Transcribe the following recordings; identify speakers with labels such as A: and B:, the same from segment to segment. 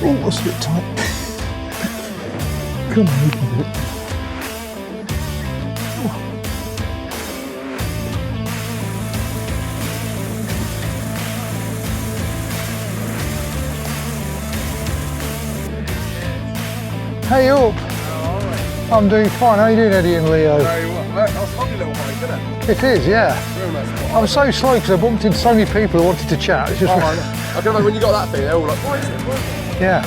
A: Oh, that's a bit tight. Come on, you can do it. Hey up! I'm doing fine. How are you doing, Eddie and Leo?
B: Very well. That's a lovely little hike, isn't it?
A: It is, yeah.
B: Real nice spot.
A: I'm so slow because I bumped into so many people who wanted to chat. It's just
B: I can imagine when you got that thing, they're all like, what is it? What is it?
A: yeah.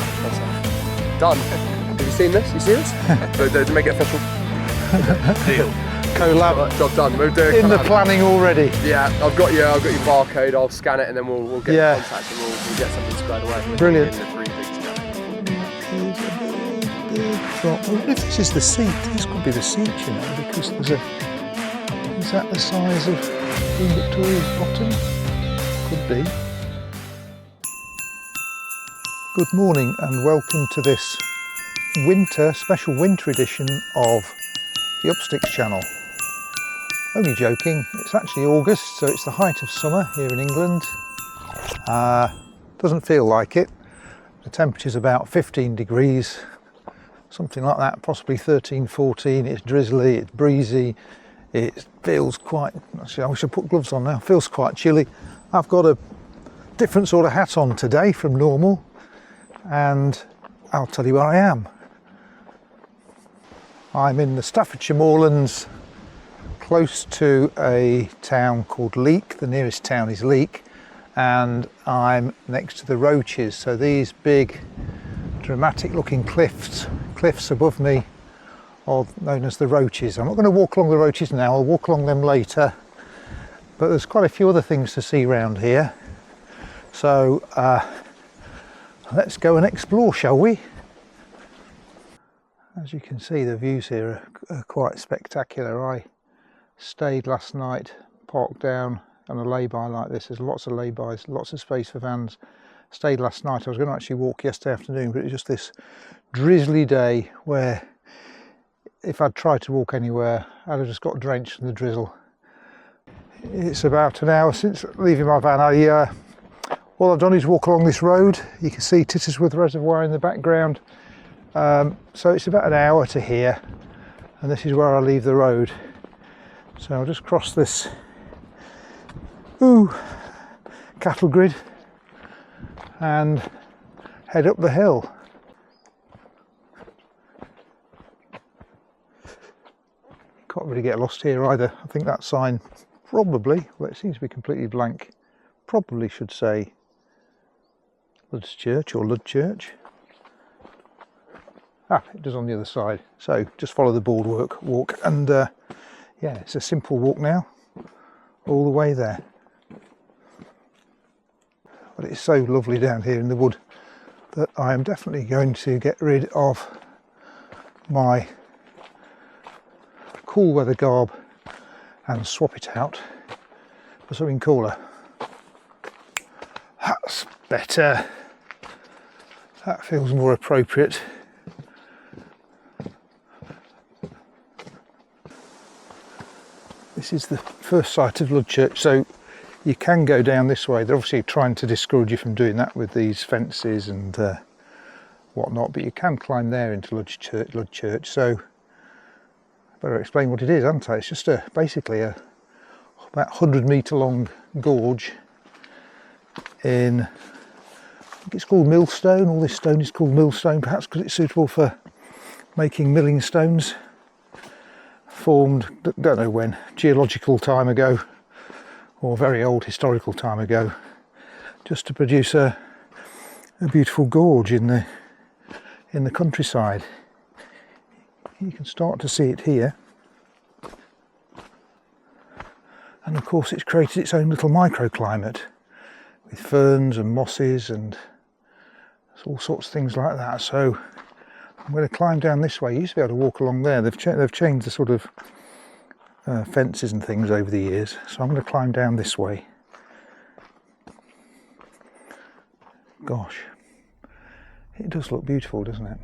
B: Done. Have you seen this? You serious? To make it official. Deal.
A: Collab.
B: Right, job done. We'll do it.
A: In the planning already.
B: Yeah, I've got your barcode. I'll scan it and then we'll get in contact and we'll get something squared away.
A: Brilliant.
B: I
A: wonder if this is the seat. This could be the seat, you know, because there's a... Is that the size of Queen Victoria's bottom? Could be. Good morning and welcome to this special winter edition of the Upsticks channel. Only joking, it's actually August, so it's the height of summer here in England. Doesn't feel like it. The temperature's about 15 degrees. Something like that, possibly 13, 14. It's drizzly, it's breezy, it feels quite, actually I should put gloves on now, it feels quite chilly. I've got a different sort of hat on today from normal, and I'll tell you where I am. I'm in the Staffordshire Moorlands, close to a town called Leek. The nearest town is Leek, and I'm next to the Roaches. So these big dramatic looking cliffs above me are known as the Roaches. I'm not going to walk along the Roaches now, I'll walk along them later, but there's quite a few other things to see around here, so let's go and explore, shall we? As you can see, the views here are quite spectacular. I stayed last night parked down on a lay-by like this. There's lots of lay-bys, lots of space for vans. Stayed last night. I was going to actually walk yesterday afternoon, but it was just this drizzly day where if I'd tried to walk anywhere I'd have just got drenched in the drizzle. It's about an hour since leaving my van. All I've done is walk along this road. You can see Tittersworth Reservoir in the background, so it's about an hour to here, and this is where I leave the road. So I'll just cross this cattle grid and head up the hill. Can't really get lost here either. I think that sign probably, well, it seems to be completely blank, probably should say Lud's Church or Lud Church. It does on the other side. So just follow the boardwalk walk, and yeah, it's a simple walk now all the way there. But it's so lovely down here in the wood that I am definitely going to get rid of my cool weather garb and swap it out for something cooler. That's better. That feels more appropriate. This is the first sight of Lud Church, so you can go down this way. They're obviously trying to discourage you from doing that with these fences and whatnot, but you can climb there into Lud Church. So I better explain what it is, haven't I? It's just basically a about 100-metre long gorge in, I think it's called millstone. All this stone is called millstone, perhaps because it's suitable for making milling stones. Formed, don't know when, geological time ago, or very old historical time ago, just to produce a beautiful gorge in the countryside. You can start to see it here, and of course it's created its own little microclimate with ferns and mosses and all sorts of things like that. So I'm going to climb down this way. You used to be able to walk along there. They've changed the sort of fences and things over the years, so I'm going to climb down this way. Gosh, it does look beautiful, doesn't it?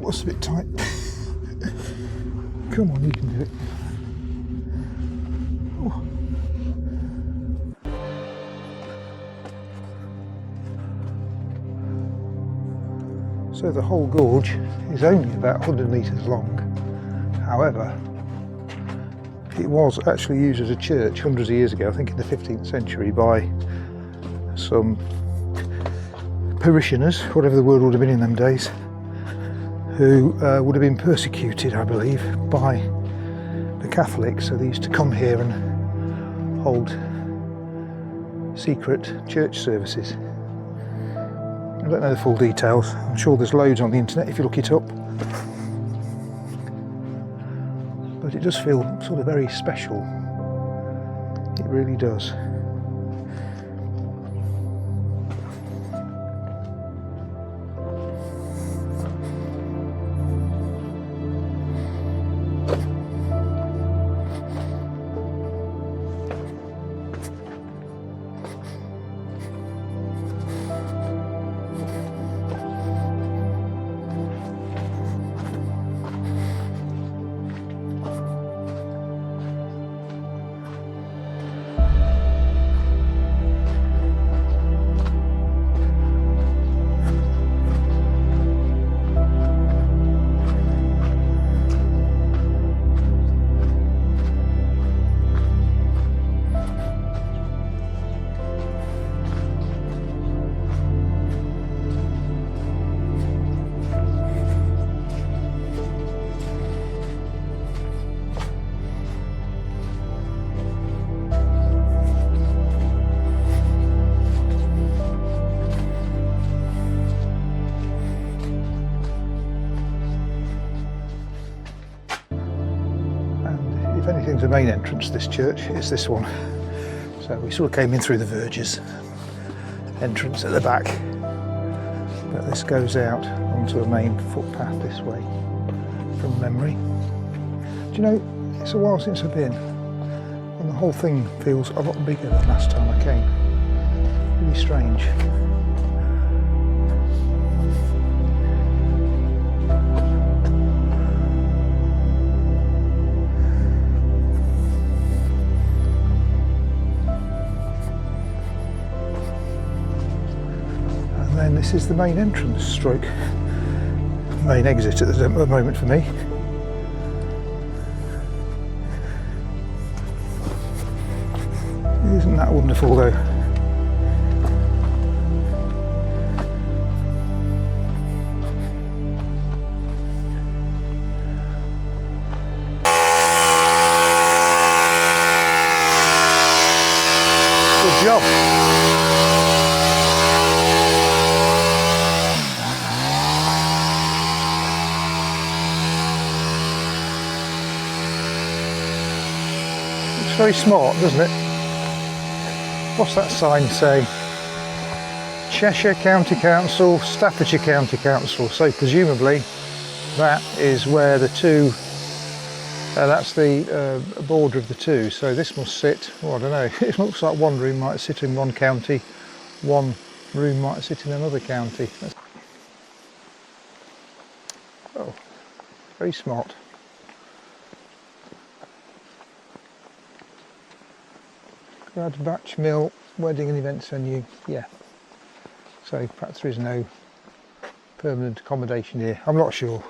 A: that's a bit tight. Come on, you can do it. Oh. So the whole gorge is only about 100 metres long. However, it was actually used as a church hundreds of years ago, I think in the 15th century, by some parishioners, whatever the word would have been in them days, who would have been persecuted, I believe, by the Catholics. So they used to come here and hold secret church services. I don't know the full details. I'm sure there's loads on the internet if you look it up. But it does feel sort of very special. It really does. If anything's the main entrance to this church, it's this one. So we sort of came in through the verges, entrance at the back, but this goes out onto a main footpath this way, from memory. Do you know, it's a while since I've been, and the whole thing feels a lot bigger than last time I came. Really strange. And then this is the main entrance stroke main exit at the moment for me. Isn't that wonderful though? Good job. Looks very smart, doesn't it? What's that sign say? Cheshire County Council, Staffordshire County Council. So presumably that is where the two, that's the border of the two. So this must sit, oh, I don't know, it looks like one room might sit in one county, one room might sit in another county. Oh, very smart. Gradbach Mill, wedding and events venue, yeah. So perhaps there is no permanent accommodation here, I'm not sure.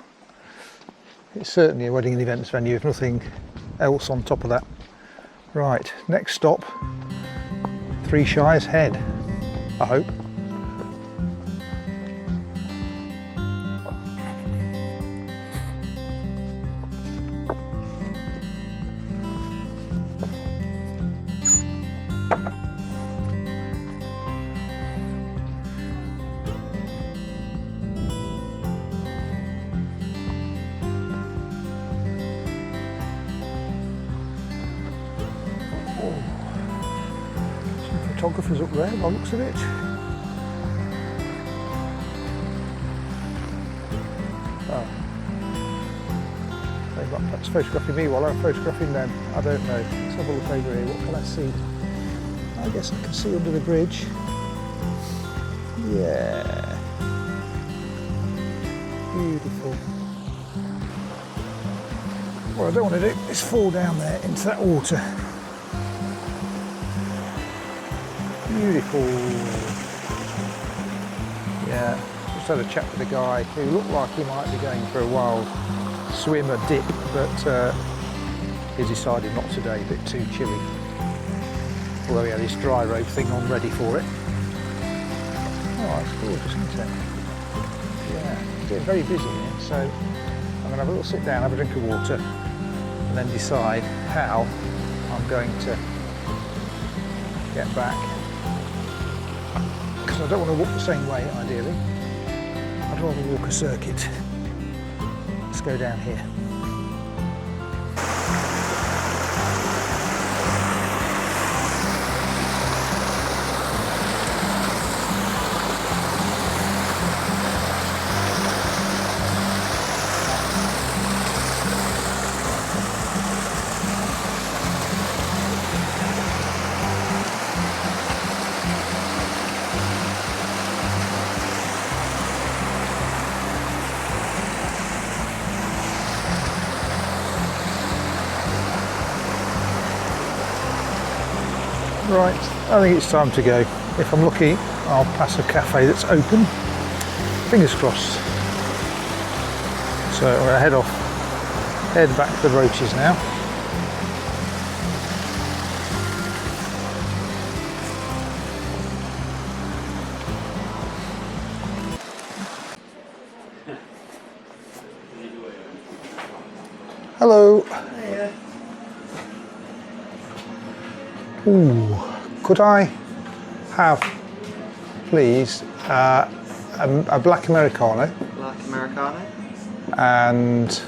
A: It's certainly a wedding and events venue, if nothing else on top of that. Right, next stop, Three Shires Head, I hope. Photographers up there by the looks of it. Oh. They've got perhaps photographing me while I'm photographing them. I don't know. Let's have a look over here. What can I see? I guess I can see under the bridge. Yeah. Beautiful. What I don't want to do is fall down there into that water. Beautiful. Yeah, just had a chat with a guy who looked like he might be going for a wild swim, a dip, but he decided not today, a bit too chilly. Although he had his dry rope thing on ready for it. Oh, it's gorgeous, isn't it? Yeah, it's getting very busy here, so I'm going to have a little sit down, have a drink of water, and then decide how I'm going to get back. Because I don't want to walk the same way, ideally. I'd rather walk a circuit. Let's go down here. Right, I think it's time to go. If I'm lucky, I'll pass a cafe that's open. Fingers crossed. So I'm going to head back to the Roaches now. Hello.
C: Hiya.
A: Ooh, could I have, please, a black Americano
C: Black Americano.
A: and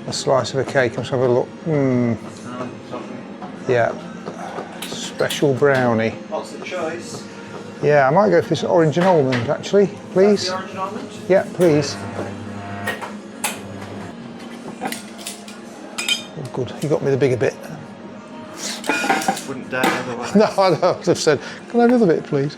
A: a slice of a cake? Let's have a look. Yeah, special brownie.
C: Lots of choice.
A: Yeah, I might go for this orange and almond actually, please.
C: The orange and almond?
A: Yeah, please. Oh, good, you got me the bigger bit.
C: Wouldn't dare otherwise.
A: No, I would have said, can I have another bit, please?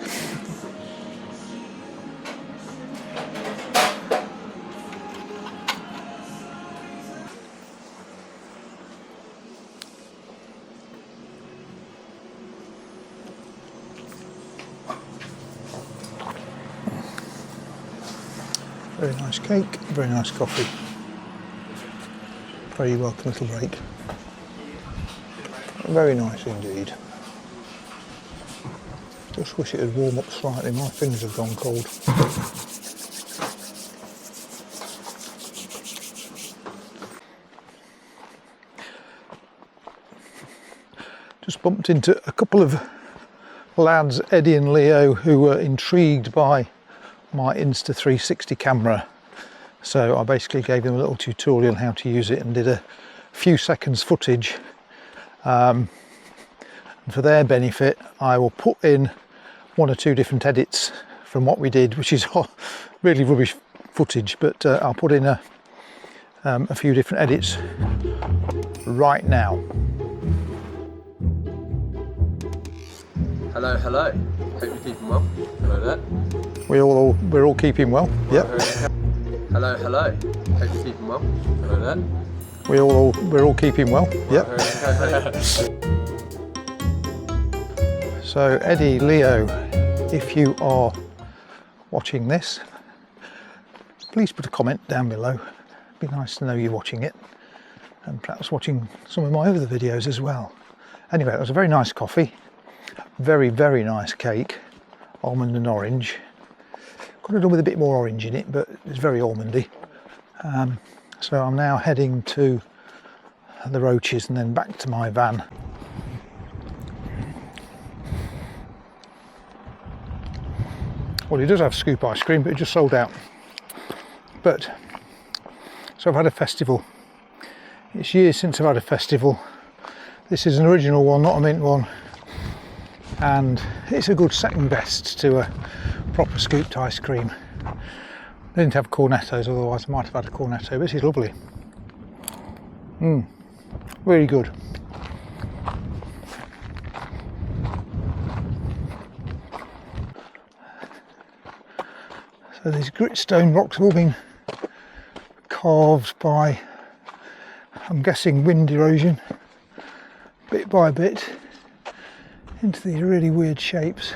A: Very nice cake, very nice coffee. Very welcome little break. Very nice indeed. Just wish it had warmed up slightly, my fingers have gone cold. Just bumped into a couple of lads, Eddie and Leo, who were intrigued by my Insta360 camera. So I basically gave them a little tutorial on how to use it and did a few seconds footage. And for their benefit, I will put in 1 or 2 different edits from what we did, which is really rubbish footage, but I'll put in a few different edits right now.
B: Hello, hello. Hope you're keeping well. Hello there.
A: We're all keeping well. Yep.
B: Hello, hello. Hope you're keeping well. Hello there.
A: We're all keeping well. Yep. So Eddie, Leo, if you are watching this, please put a comment down below. It'd be nice to know you're watching it, and perhaps watching some of my other videos as well. Anyway, it was a very nice coffee, very, very nice cake, almond and orange. Could have done with a bit more orange in it, but it's very almondy. So I'm now heading to the Roaches and then back to my van. Well, he does have scoop ice cream, but it just sold out. But, so I've had a festival. It's years since I've had a festival. This is an original one, not a mint one. And it's a good second best to a proper scooped ice cream. They didn't have cornettos, otherwise I might have had a cornetto, but this is lovely. Really good. So these gritstone rocks have all been carved by, I'm guessing, wind erosion, bit by bit, into these really weird shapes.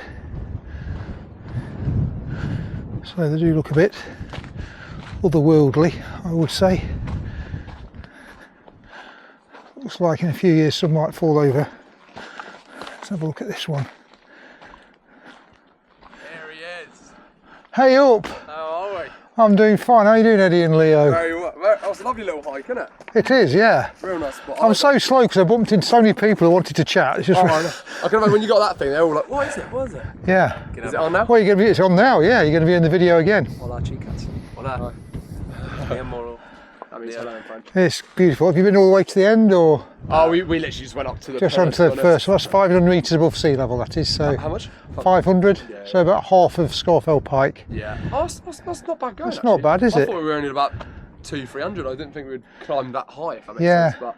A: So they do look a bit otherworldly, I would say. Looks like in a few years some might fall over. Let's have a look at this one.
B: There he is.
A: Hey up!
B: How are we?
A: I'm doing fine. How are you doing, Eddie and Leo?
B: Very well. That was a lovely little hike, isn't it?
A: It is, yeah.
B: Real nice spot.
A: I'm so slow because I bumped into so many people who wanted to chat. It's just
B: I can imagine when you got that thing, they're all like, what is it? What is it?
A: yeah.
B: Is it on now?
A: Well, it's on now, yeah. You're going to be in the video again.
C: Hola, chicas. Hola. Bien, moro.
B: That means hello in French.
A: It's beautiful. Have you been all the way to the end or
B: Oh, we literally just went up to the
A: just onto the first? So that's 500 metres above sea level, that is. So
B: How much?
A: 500,
B: Yeah,
A: so about half of Scarfell Pike.
B: Yeah. Oh, that's not bad going.
A: It's not bad, is
B: I
A: it?
B: thought we were only about 200-300. I didn't think we'd climb that high, if that makes
A: Yeah.
B: sense. But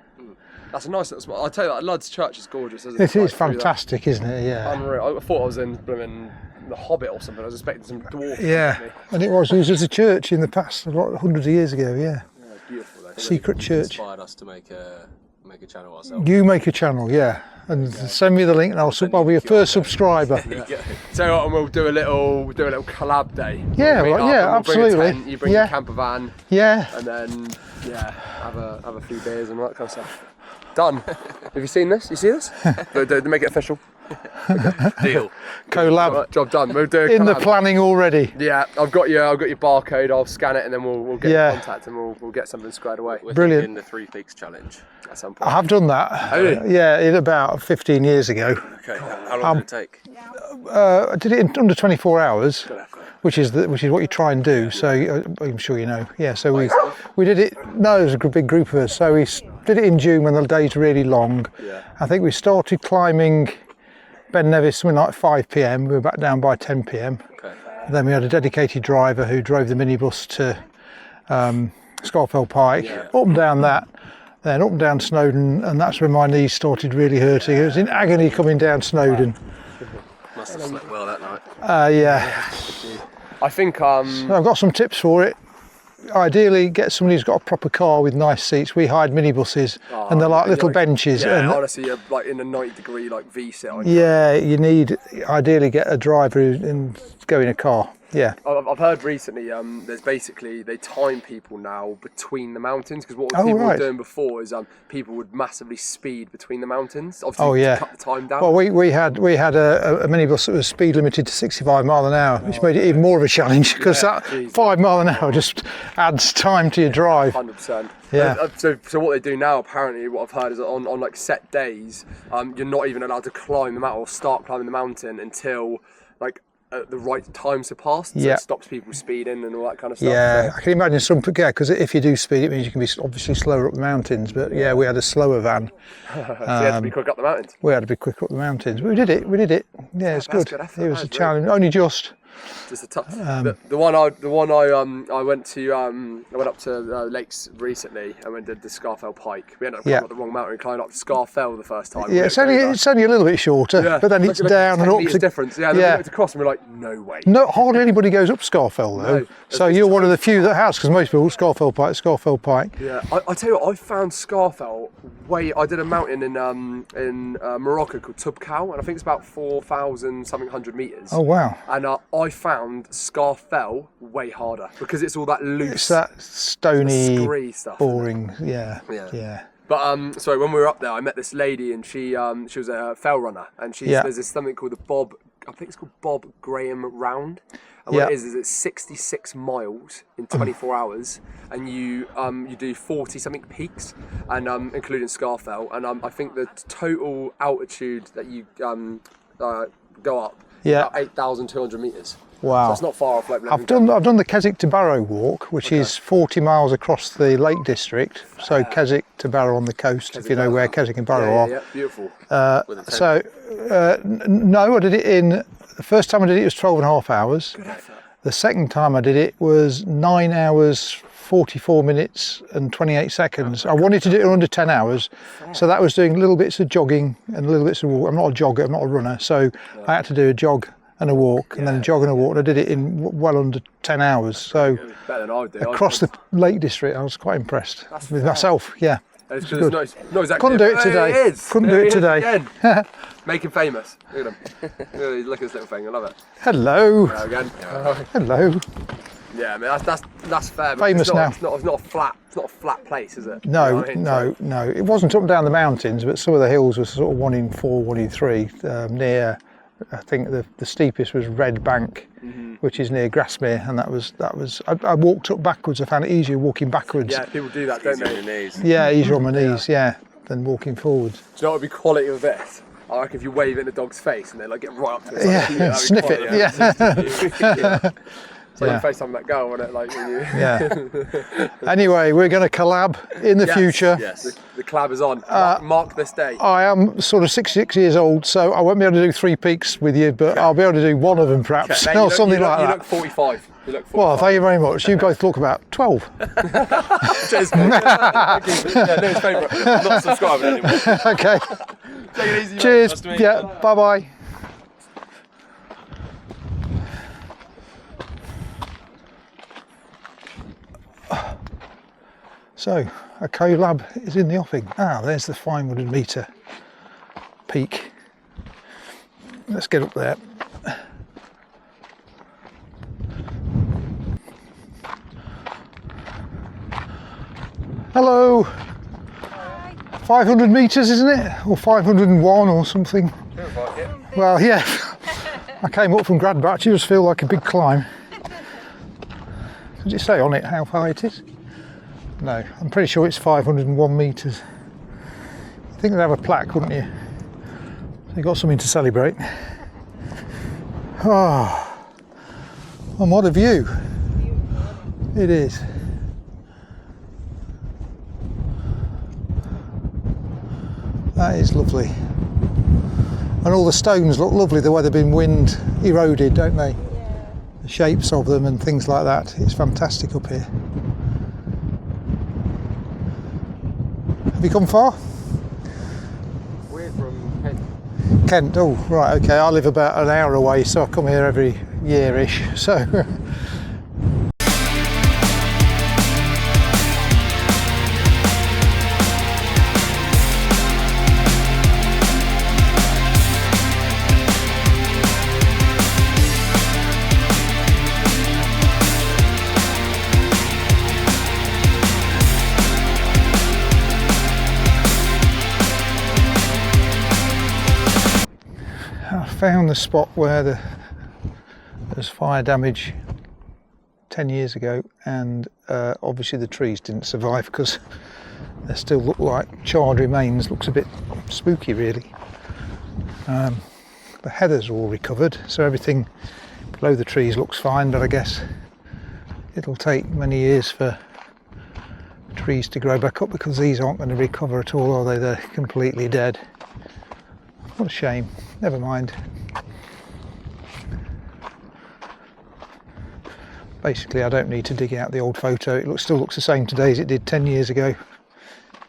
B: that's a nice little spot. I'll tell you that, Lud's Church is gorgeous, isn't
A: It
B: it?
A: is fantastic, isn't it? Yeah.
B: Unreal. I thought I was in blooming the Hobbit or something. I was expecting some dwarf.
A: Yeah, and it was used as a church in the past, a lot, hundreds of years ago, yeah.
B: Yeah, beautiful though.
A: Secret church.
D: Inspired us to make a channel ourselves.
A: You make a channel, yeah, and send me the link and I'll be your first subscriber.
B: So what, and we'll do a little collab day.
A: Yeah,
B: We'll meet
A: right,
B: up
A: yeah,
B: and we'll bring a
A: absolutely.
B: tent, you bring
A: Yeah.
B: your camper van,
A: Yeah,
B: and then have a few beers and all that kind of stuff. Done. Have you seen this? You see this? to make it official.
D: Deal.
A: collab
B: Right, job done. We'll do a
A: in the
B: collab.
A: planning already.
B: Yeah, I've got your barcode. I'll scan it and then we'll get
A: Yeah.
B: in contact and we'll get something squared away
D: We're
A: Brilliant.
D: thinking the 3 Peaks challenge.
B: at some
A: I
B: point.
A: have done that.
B: Oh, really?
A: Yeah, in about 15 years ago.
D: Okay. How long did it take?
A: I did it in under 24 hours, which is what you try and do. So I'm sure you know. Yeah. So we did it. No, it was a big group of us. So we did it in June when the day's really long.
B: Yeah.
A: I think we started climbing Ben Nevis something like 5 p.m. We were back down by 10 p.m.
D: Okay.
A: Then we had a dedicated driver who drove the minibus to Scarfell Pike, up and down that, then up and down Snowdon, and that's when my knees started really hurting. It was in agony coming down Snowdon.
D: Must have slept well that night.
A: Yeah,
B: I think
A: I've got some tips for it. Ideally, get somebody who's got a proper car with nice seats. We hired minibuses, and they're like little benches.
B: Yeah,
A: and
B: honestly, you're like in a 90-degree like V sit.
A: yeah, you need ideally get a driver and go in a car. Yeah.
B: I've heard recently there's basically they time people now between the mountains because what
A: Oh,
B: people
A: right.
B: were doing before is people would massively speed between the mountains. Obviously,
A: yeah.
B: to cut the time down.
A: Well, we had a minibus that was speed limited to 65 mile an hour, which made it even more of a challenge because that
B: geez.
A: 5 mile an hour just adds time to your drive.
B: 100%.
A: Yeah.
B: So what they do now, apparently, what I've heard is on like set days, you're not even allowed to climb the mountain or start climbing the mountain until like the right times have passed. So
A: Yeah.
B: it stops people speeding and all that kind of stuff.
A: Yeah,
B: So,
A: I can imagine some, because if you do speed, it means you can be obviously slower up the mountains. But yeah, we had a slower van.
B: so you have to be quick up the mountains.
A: We had to be quicker up the mountains. But we did it. Yeah, it's
B: that's
A: good.
B: good effort,
A: It was
B: that
A: a
B: is
A: challenge. Only just.
B: Just a tough. The one I went to I went up to Lakes recently and went did the Scarfell Pike. We ended up climbing up the wrong mountain and climbed up Scarfell the first time.
A: Yeah, it's only a little bit shorter,
B: Yeah,
A: but then it's
B: like
A: down and
B: 10
A: up.
B: metres difference. Yeah, then we
A: yeah.
B: looked across and we're like, no way.
A: No, hardly anybody goes up Scarfell though.
B: No,
A: So
B: it's
A: you're one of the few that has, because most people Scarfell Pike.
B: Yeah, I tell you what, I found Scarfell I did a mountain in Morocco called Tubkal, and I think it's about 4,000 something hundred meters.
A: Oh wow!
B: And I found Scarfell way harder because it's all that loose,
A: It's that stony,
B: scree stuff.
A: boring. Yeah,
D: Yeah.
A: yeah.
B: But sorry, when we were up there, I met this lady, and she was a fell runner, and there's this something called I think it's called Bob Graham Round. And what it is it's 66 miles in 24 hours, and you do 40 something peaks, and including Scarfell, and I think the total altitude that you go up is about 8,200 meters.
A: Wow.
B: So it's not far off. Like
A: I've done the Keswick to Barrow walk, which is 40 miles across the Lake District. So Keswick to Barrow on the coast, if you know where Keswick and Barrow are.
B: Yeah, beautiful.
A: No, I did it the first time I did it was 12.5 hours.
B: Good effort.
A: The second time I did it was 9 hours, 44 minutes and 28 seconds. I wanted to do it in under 10 hours. So that was doing little bits of jogging and little bits of walk. I'm not a jogger, I'm not a runner. So I had to do a jog and a walk, and then a jog and a walk. And I did it in well under 10 hours. So
B: better than I would do.
A: across the Lake District, I was quite impressed with myself. Yeah.
B: It's good. It's not exactly.
A: Couldn't do it today.
B: It is.
A: Couldn't do it today.
B: Make him famous. Look at him. Look at this little thing. I love it.
A: Hello.
B: Hello again.
A: Hello.
B: Yeah, I mean that's fair.
A: Famous now.
B: It's not a flat place, is it?
A: No,
B: You know what I mean?
A: no. It wasn't up and down the mountains, but some of the hills were sort of 1 in 4, 1 in 3 near. I think the steepest was Red Bank, which is near Grasmere, and that was. I walked up backwards. I found it easier walking backwards.
B: Yeah, people do that, don't
D: Easier on
B: they?
D: your knees.
A: Yeah, easier on my knees. Yeah, than walking forwards.
B: Do you know what would be quality of this? I reckon if you wave it in a dog's face and they like get right up to it.
A: Yeah,
B: that'd be
A: sniff
B: quality,
A: it. Yeah.
B: It's like
A: Yeah.
B: you FaceTime that girl, wasn't it? Like when you.
A: Yeah. Anyway, we're going to collab in the
B: Yes,
A: future.
D: Yes.
B: The collab is on. Mark this day.
A: I am sort of 66 years old, so I won't be able to do 3 peaks with you, but I'll be able to do one of them perhaps,
B: Mate,
A: or something like
B: you
A: that.
B: look 45. You look 45.
A: Well, thank you very much. You both look about 12.
B: Cheers, mate. Yeah, no, his favourite.
D: I'm not subscribing anymore.
A: Okay.
B: Take it easy, mate.
A: Cheers.
D: Nice to meet you.
A: Yeah. Bye bye. So, a collab is in the offing. Ah, there's the 500 metre peak. Let's get up there. Hello.
E: Hi.
A: 500 metres, isn't it? Or 501 or something.
B: Feels like it.
A: Well, yeah. I came up from Gradbach. It does feel like a big climb. Does it say on it how high it is? No, I'm pretty sure it's 501 metres. I think they'd have a plaque, wouldn't you? So you've got something to celebrate. Oh, and what a view. It is. That is lovely. And all the stones look lovely the way they've been wind eroded, don't they?
E: Yeah.
A: The shapes of them and things like that. It's fantastic up here. Have you come far?
C: We're from Kent.
A: Kent, oh right, okay. I live about an hour away, so I come here every year-ish. So I found the spot where there's fire damage 10 years ago, and obviously the trees didn't survive because they still look like charred remains. Looks a bit spooky really. The heathers are all recovered, so everything below the trees looks fine, but I guess it'll take many years for trees to grow back up because these aren't going to recover at all, are they? They're completely dead. What a shame. Never mind. Basically, I don't need to dig out the old photo. It still looks the same today as it did 10 years ago.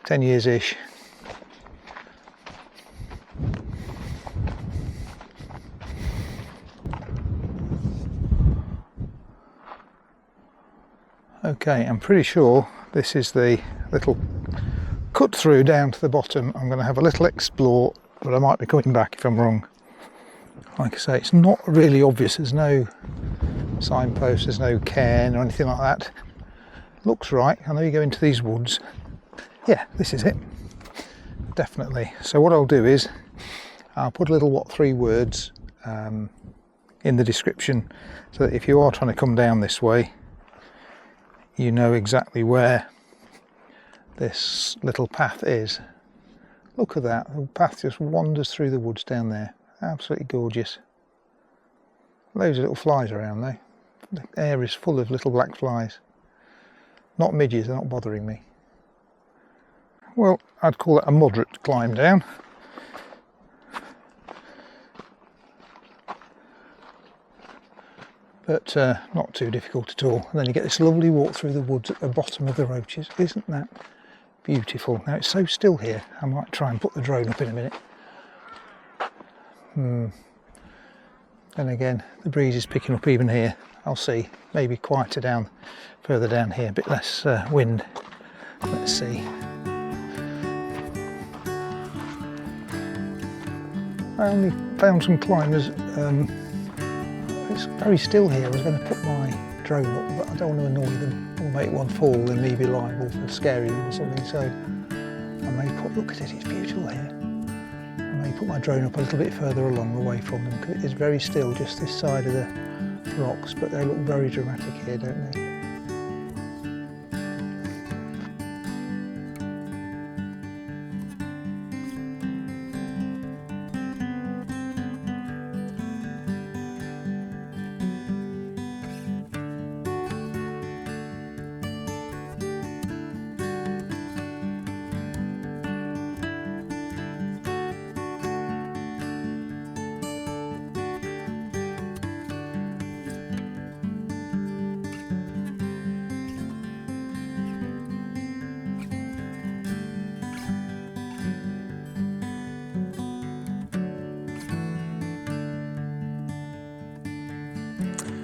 A: 10 years-ish. Okay, I'm pretty sure this is the little cut through down to the bottom. I'm going to have a little explore, but I might be coming back if I'm wrong. Like I say, it's not really obvious. There's no signpost, there's no cairn or anything like that. Looks right. I know you go into these woods. Yeah, this is it. Definitely. So what I'll do is I'll put a little 3 words in the description, so that if you are trying to come down this way, you know exactly where this little path is. Look at that, the path just wanders through the woods down there. Absolutely gorgeous. Loads of little flies around though. The air is full of little black flies. Not midges, they're not bothering me. Well, I'd call it a moderate climb down. But not too difficult at all. And then you get this lovely walk through the woods at the bottom of the Roaches. Isn't that beautiful? Now it's so still here, I might try and put the drone up in a minute. Then again, the breeze is picking up even here. I'll see, maybe quieter down, further down here, a bit less wind. Let's see. I only found some climbers. It's very still here. I was going to put my drone up, but I don't want to annoy them or make one fall and me be liable for scaring them or something. So I may put, look at it, it's beautiful here. I may put my drone up a little bit further along away from them, because it's very still just this side of the rocks, but they look very dramatic here, don't they?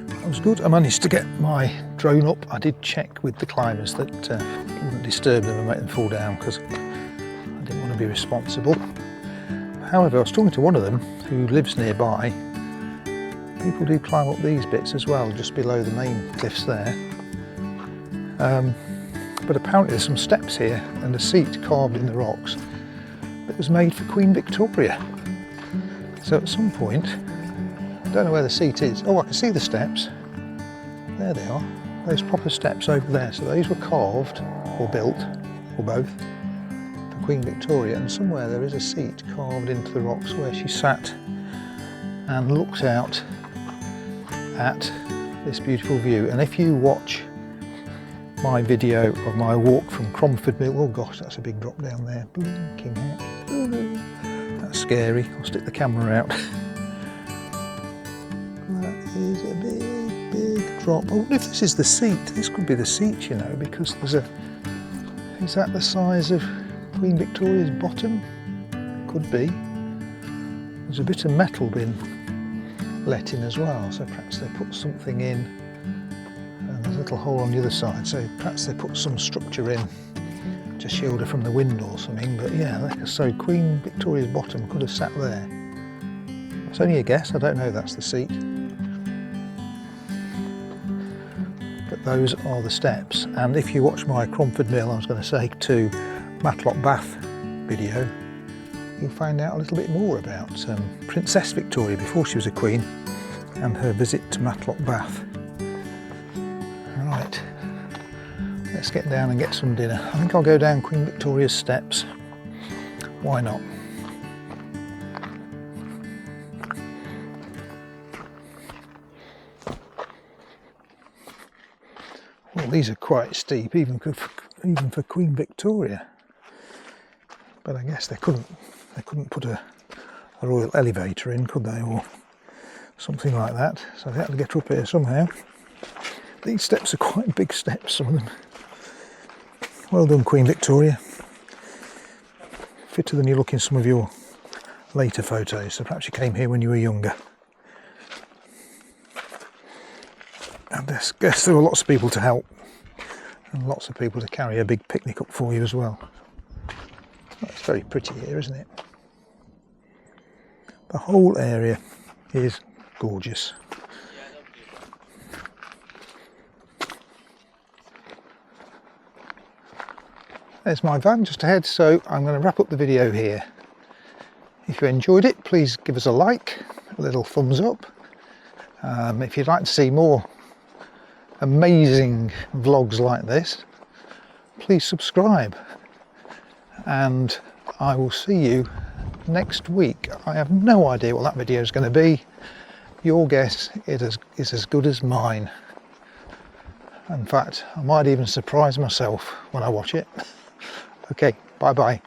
A: That was good. I managed to get my drone up. I did check with the climbers that wouldn't disturb them and make them fall down, because I didn't want to be responsible. However, I was talking to one of them who lives nearby. People do climb up these bits as well, just below the main cliffs there. But apparently there's some steps here and a seat carved in the rocks that was made for Queen Victoria. So at some point, I don't know where the seat is. Oh, I can see the steps. There they are. Those proper steps over there. So those were carved or built, or both, for Queen Victoria. And somewhere there is a seat carved into the rocks where she sat and looked out at this beautiful view. And if you watch my video of my walk from Cromford Mill, oh gosh, that's a big drop down there. Blinking heck. That's scary. I'll stick the camera out. Is a big drop. I wonder if this is the seat. This could be the seat, you know, because there's a... Is that the size of Queen Victoria's bottom? Could be. There's a bit of metal been let in as well, so perhaps they put something in. And there's a little hole on the other side, so perhaps they put some structure in to shield her from the wind or something. But yeah, so Queen Victoria's bottom could have sat there. It's only a guess, I don't know, that's the seat. But those are the steps, and if you watch my Cromford Mill, I was going to say, to Matlock Bath video, you'll find out a little bit more about Princess Victoria before she was a queen and her visit to Matlock Bath. Right, let's get down and get some dinner. I think I'll go down Queen Victoria's steps. Why not? Well, these are quite steep, even for Queen Victoria. But I guess they couldn't put a royal elevator in, could they, or something like that? So they had to get up here somehow. These steps are quite big steps, some of them. Well done, Queen Victoria. Fitter than you look in some of your later photos. So perhaps you came here when you were younger. And I guess there were lots of people to help, and lots of people to carry a big picnic up for you as well. Well, it's very pretty here, isn't it? The whole area is gorgeous. There's my van just ahead, so I'm going to wrap up the video here. If you enjoyed it, please give us a like, a little thumbs up. If you'd like to see more amazing vlogs like this, please subscribe, and I will see you next week. I have no idea what that video is going to be. Your guess is as good as mine. In fact, I might even surprise myself when I watch it. Okay, bye bye.